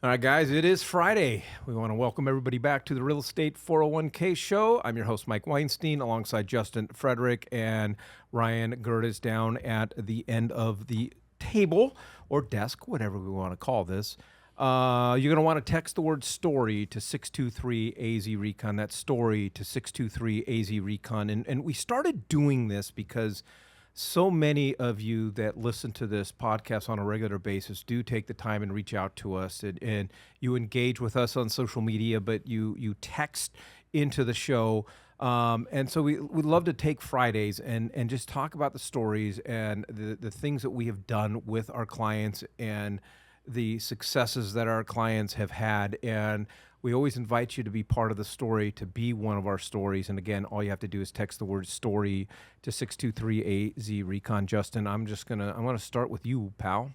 All right, guys, it is Friday. We want to welcome everybody back to the Real Estate 401k show. I'm your host, Mike Weinstein, alongside Justin Frederick and Ryan Gerdes down at the end of the table or desk, whatever we want to call this. You're going to want to text the word story to 623-AZ-RECON. That's story to 623-AZ-RECON. And we started doing this because so many of you that listen to this podcast on a regular basis do take the time and reach out to us, and you engage with us on social media, but you text into the show. And so we love to take Fridays and just talk about the stories and the things that we have done with our clients and the successes that our clients have had. And we always invite you to be part of the story, to be one of our stories. And again, all you have to do is text the word story to 623-AZ-RECON. Justin, I'm going to start with you, pal.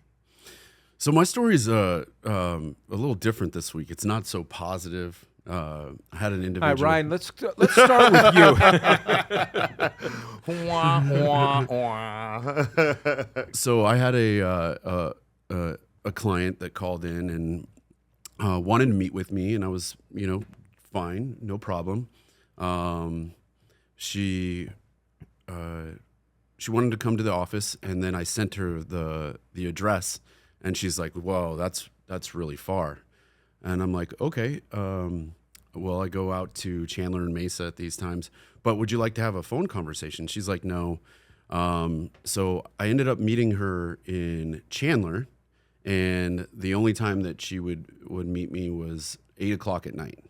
So my story is a little different this week. It's not so positive. I had an individual. All right, Ryan, let's start with you. So I had a client that called in and wanted to meet with me, and I was, fine, no problem. She wanted to come to the office, and then I sent her the address, and she's like, "Whoa, that's really far." And I'm like, "Okay, well, I go out to Chandler and Mesa at these times, but would you like to have a phone conversation?" She's like, "No." So I ended up meeting her in Chandler. And the only time that she would meet me was 8 o'clock at night.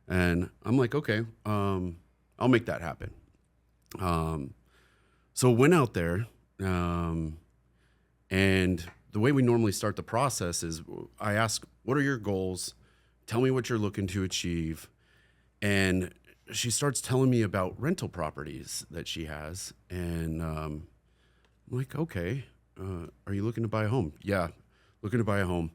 And I'm like, okay, I'll make that happen. So went out there, and the way we normally start the process is I ask, what are your goals? Tell me what you're looking to achieve. And she starts telling me about rental properties that she has. And I'm like, okay, are you looking to buy a home? Yeah. Looking to buy a home.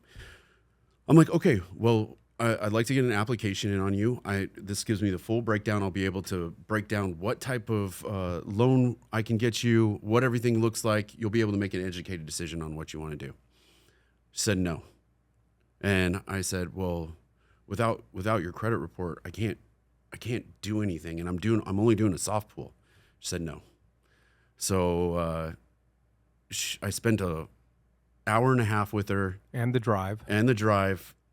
I'm like, okay, well, I'd like to get an application in on you. This gives me the full breakdown. I'll be able to break down what type of loan I can get you, what everything looks like. You'll be able to make an educated decision on what you want to do. She said no. And I said, well, without your credit report, I can't do anything. And I'm only doing a soft pull. She said no. So I spent a hour and a half with her, and the drive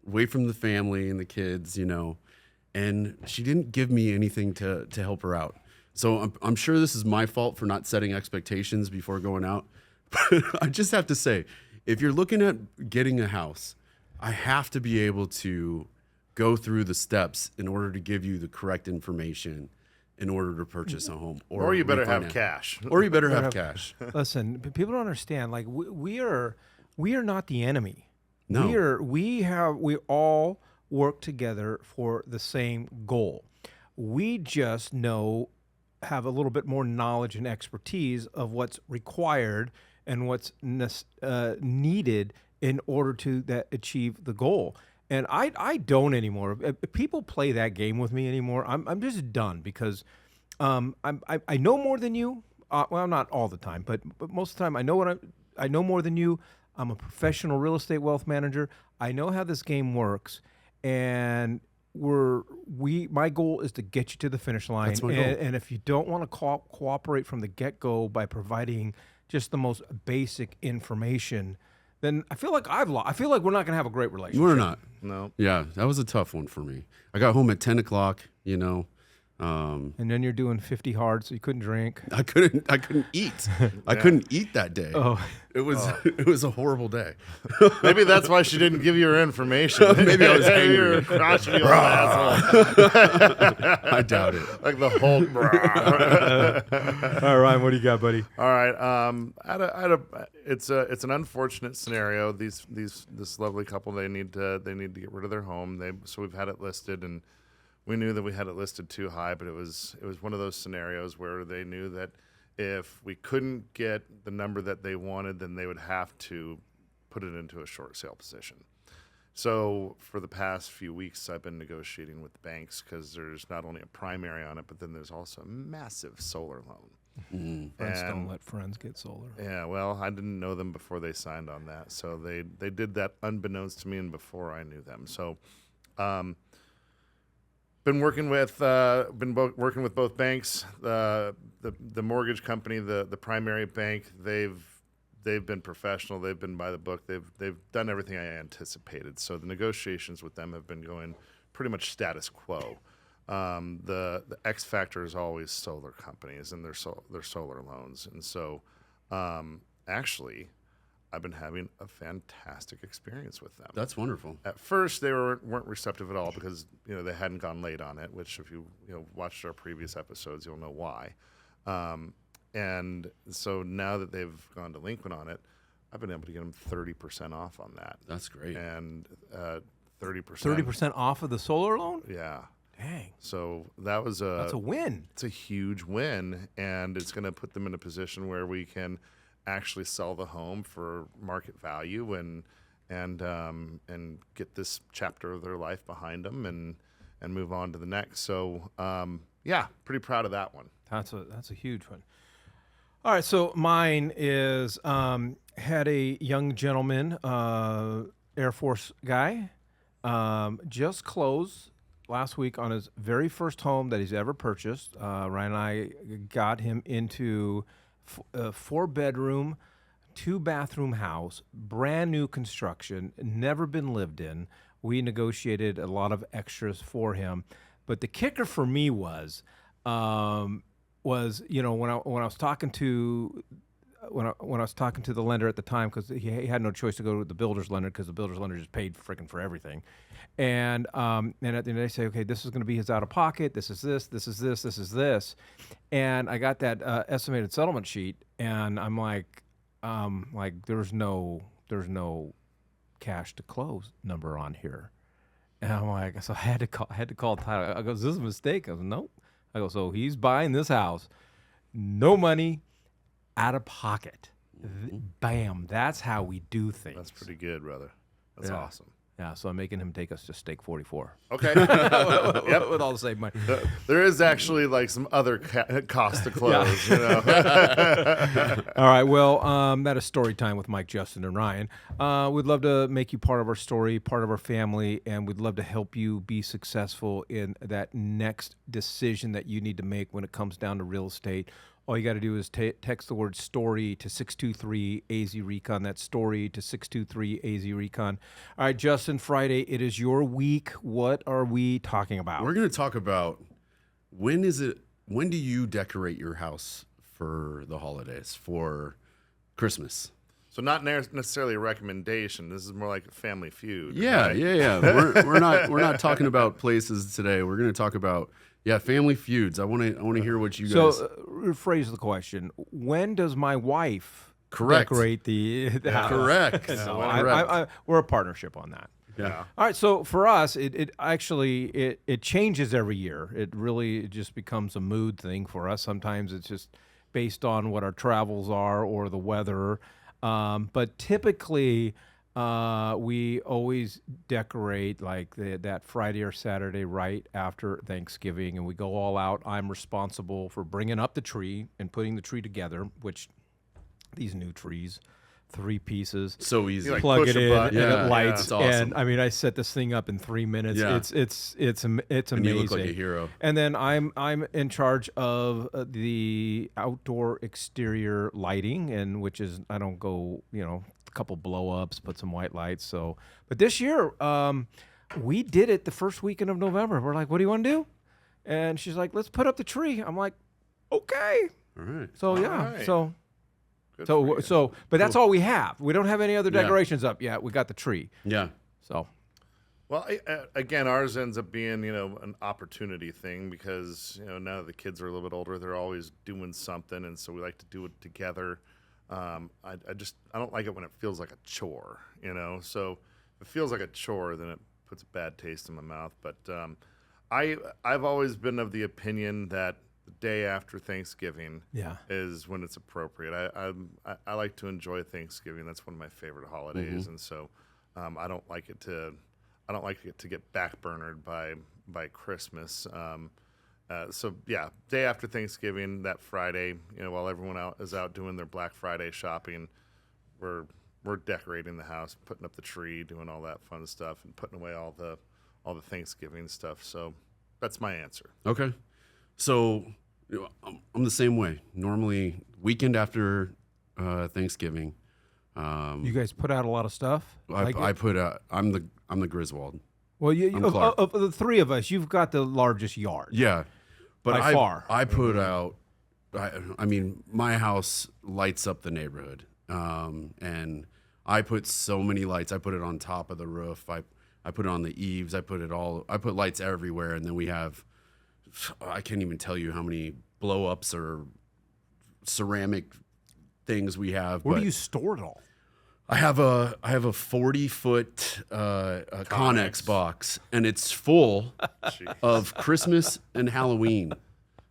away from the family and the kids, and she didn't give me anything to help her out. So I'm sure this is my fault for not setting expectations before going out. But I just have to say, if you're looking at getting a house, I have to be able to go through the steps in order to give you the correct information in order to purchase a home. Or you better have cash. Or you better have cash. Listen, people don't understand, like we are not the enemy. No. We all work together for the same goal. We just have a little bit more knowledge and expertise of what's required and what's needed in order to achieve the goal. And I don't anymore. If people play that game with me anymore, I'm just done, because I know more than you. Well, not all the time, but most of the time I know more than you. I'm a professional real estate wealth manager. I know how this game works, and my goal is to get you to the finish line. That's my goal. And if you don't want to cooperate from the get-go by providing just the most basic information, then I feel like I feel like we're not going to have a great relationship. We're not. No. Yeah, that was a tough one for me. I got home at 10 o'clock, And then you're doing 50 hard, so you couldn't drink. I couldn't eat. I couldn't eat that day. Oh. It was a horrible day. Maybe that's why she didn't give you her information. Maybe I was angry. You were crotchety old asshole. I doubt it. Like the Hulk. All right, Ryan, what do you got, buddy? All right. It's an unfortunate scenario. This lovely couple, they need to get rid of their home. So we've had it listed, and we knew that we had it listed too high, but it was one of those scenarios where they knew that if we couldn't get the number that they wanted, then they would have to put it into a short sale position. So for the past few weeks, I've been negotiating with the banks because there's not only a primary on it, but then there's also a massive solar loan. Friends don't And let friends get solar. yeah, well, I didn't know them before they signed on that, so they did that unbeknownst to me and before I knew them. So, been working with working with both banks, the mortgage company, the primary bank. They've been professional. They've been by the book. They've done everything I anticipated. So the negotiations with them have been going pretty much status quo. The X factor is always solar companies and their solar loans. And so, actually, I've been having a fantastic experience with them. That's wonderful. At first, they weren't receptive at all because they hadn't gone late on it. Which, if you watched our previous episodes, you'll know why. And so now that they've gone delinquent on it, I've been able to get them 30% off on that. That's great. And 30%. 30% off of the solar loan? Yeah. Dang. So that's a win. It's a huge win, and it's going to put them in a position where we can actually sell the home for market value and get this chapter of their life behind them and move on to the next. So yeah, pretty proud of that one. That's a huge one. All right, so mine is had a young gentleman, Air Force guy, just closed last week on his very first home that he's ever purchased. Ryan and I got him into a 4-bedroom, 2-bathroom house, brand new construction, never been lived in. We negotiated a lot of extras for him, but the kicker for me was when I was talking to the lender at the time, because he had no choice to go to the builder's lender because the builder's lender just paid freaking for everything, and at the end they say, okay, this is going to be his out of pocket, this is this, this is this, this is this, and I got that estimated settlement sheet, and I'm like there's no cash to close number on here, and I'm like, so I had to call title. I go, is this a mistake? I go, nope. I go, so he's buying this house, no money, out of pocket. Bam. That's how we do things. That's pretty good, brother. That's Yeah. awesome. Yeah, so I'm making him take us to Steak 44. Okay. Yep. With all the same money. There is actually like some other cost to close, All right, well, that is story time with Mike, Justin, and Ryan. We'd love to make you part of our story, part of our family, and we'd love to help you be successful in that next decision that you need to make when it comes down to real estate. All you got to do is text the word story to 623-AZ-RECON. That's story to 623-AZ-RECON. All right, Justin, Friday, it is your week. What are we talking about? We're going to talk about when do you decorate your house for the holidays, for Christmas? So not necessarily a recommendation. This is more like a Family Feud. Yeah, right? yeah. We're not talking about places today. We're going to talk about Family Feuds. I want to hear what you guys. So rephrase the question. When does my wife Correct. decorate the house? Correct. So Correct. we're a partnership on that. Yeah. All right, so for us, it actually changes every year. It really just becomes a mood thing for us. Sometimes it's just based on what our travels are or the weather. But typically, we always decorate like that Friday or Saturday right after Thanksgiving, and we go all out. I'm responsible for bringing up the tree and putting the tree together, which these new trees, 3 pieces. So easy. Like Plug push it a in button. and Yeah, it lights. it's awesome. And I mean, I set this thing up in 3 minutes. Yeah. It's amazing. And you look like a hero. And then I'm in charge of the outdoor exterior lighting, and which is I don't go a couple blow ups, put some white lights. So, but this year we did it the first weekend of November. We're like, what do you want to do? And she's like, let's put up the tree. I'm like, okay. All right. So yeah, right. Good so for you. so, but that's all we have. We don't have any other Yeah. decorations up yet. We got the tree. Yeah. So Well, again, ours ends up being, an opportunity thing because, now that the kids are a little bit older, they're always doing something, and so we like to do it together. I don't like it when it feels like a chore, So if it feels like a chore, then it puts a bad taste in my mouth. But I've always been of the opinion that the day after Thanksgiving yeah. is when it's appropriate. I like to enjoy Thanksgiving. That's one of my favorite holidays, and so I don't like it to get backburnered by Christmas. So yeah, day after Thanksgiving, that Friday, while everyone is out doing their Black Friday shopping, we're decorating the house, putting up the tree, doing all that fun stuff, and putting away all the Thanksgiving stuff. So that's my answer. Okay. So I'm the same way. Normally, weekend after Thanksgiving, You guys put out a lot of stuff. I put I'm the Griswold. Well, I'm Clark. of the three of us, you've got the largest yard. Yeah, but By far. I put out. I mean, my house lights up the neighborhood, and I put so many lights. I put it on top of the roof. I put it on the eaves. I put lights everywhere, and then we have. I can't even tell you how many blow ups or ceramic things we have. Where but do you store it all? I have a 40-foot Connex box, and it's full of Christmas and Halloween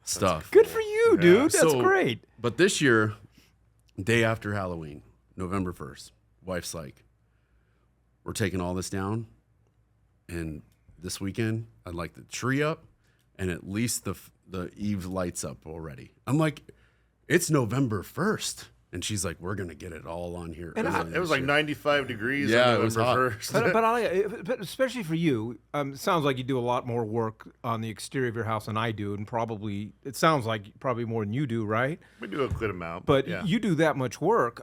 stuff. Good for you, dude. That's So- great. But this year, day after Halloween, November 1st, wife's like, we're taking all this down, and this weekend, I'd like the tree up, and at least the eave lights up already. I'm like, it's November 1st. And she's like, we're going to get it all on here. And early It was this like year. 95 degrees Yeah, on it was November hot. 1st. But especially for you, it sounds like you do a lot more work on the exterior of your house than I do, and it sounds like probably more than you do, right? We do a good amount. But yeah. you do that much work.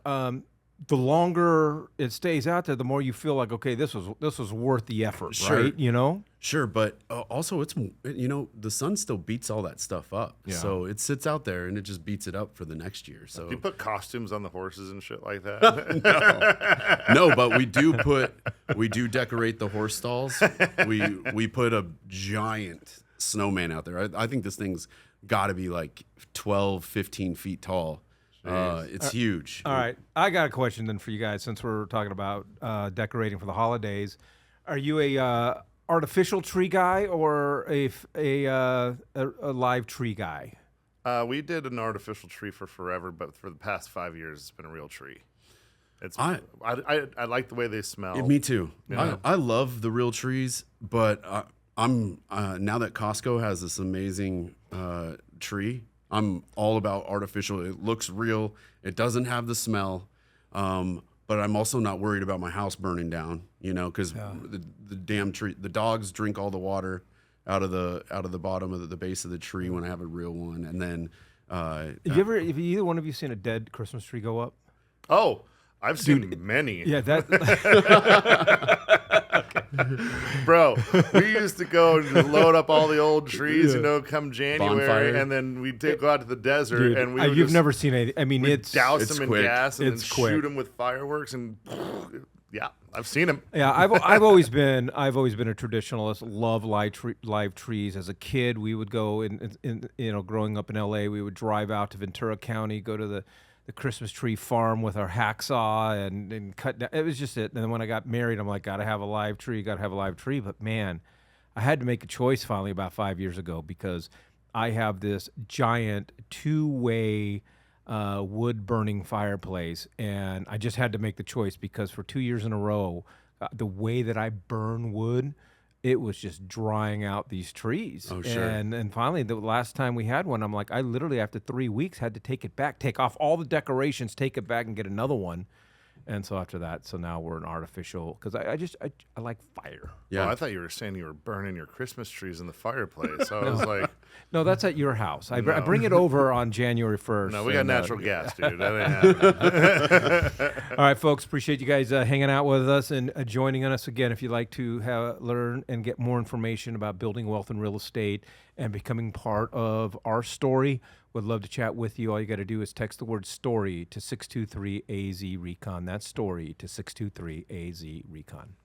The longer it stays out there, the more you feel like, okay, this was worth the effort, Sure. right? You know? Sure, but also it's the sun still beats all that stuff up. Yeah. So it sits out there and it just beats it up for the next year. So Do you put costumes on the horses and shit like that? no, but we do decorate the horse stalls. We put a giant snowman out there. I think this thing's got to be like 12, 15 feet tall. It's huge. All right. I got a question then for you guys, since we're talking about decorating for the holidays. Are you a artificial tree guy or a live tree guy? We did an artificial tree for forever, but for the past 5 years, it's been a real tree. I like the way they smell. Me too. Yeah. I love the real trees, but I'm now that Costco has this amazing tree, I'm all about artificial. It looks real. It doesn't have the smell, but I'm also not worried about my house burning down. Because the damn tree, the dogs drink all the water out of the bottom of the base of the tree when I have a real one, and then. Have either one of you seen a dead Christmas tree go up? Oh, I've seen many. Yeah, that. Bro, we used to go and just load up all the old trees, come January, Bonfire. and then we'd go out to the desert, Dude, and we you've would just, never seen anything. I mean, we'd douse it's them quick. in gas and It's then quick. shoot them with fireworks, and yeah, I've seen them. Yeah, I've always been a traditionalist. Love live trees. As a kid, we would go in growing up in LA, we would drive out to Ventura County, go to the Christmas tree farm with our hacksaw and cut down. It was just it. And then when I got married, I'm like, gotta have a live tree. But man, I had to make a choice finally about 5 years ago, because I have this giant 2-way wood burning fireplace, and I just had to make the choice, because for 2 years in a row, the way that I burn wood, it was just drying out these trees. Oh, sure. And finally, the last time we had one, I'm like, I literally, after 3 weeks, had to take it back, take off all the decorations, take it back and get another one. And so after that, so now we're an artificial, because I like fire. Yeah. Oh, I thought you were saying you were burning your Christmas trees in the fireplace. I was like, No, that's at your house. I No. bring it over on January 1st. no, we got and, natural gas, dude. That ain't happening. All right, folks, appreciate you guys hanging out with us and joining us again. If you'd like to learn and get more information about building wealth in real estate and becoming part of our story, would love to chat with you. All you got to do is text the word STORY to 623-AZ-RECON. That's STORY to 623-AZ-RECON.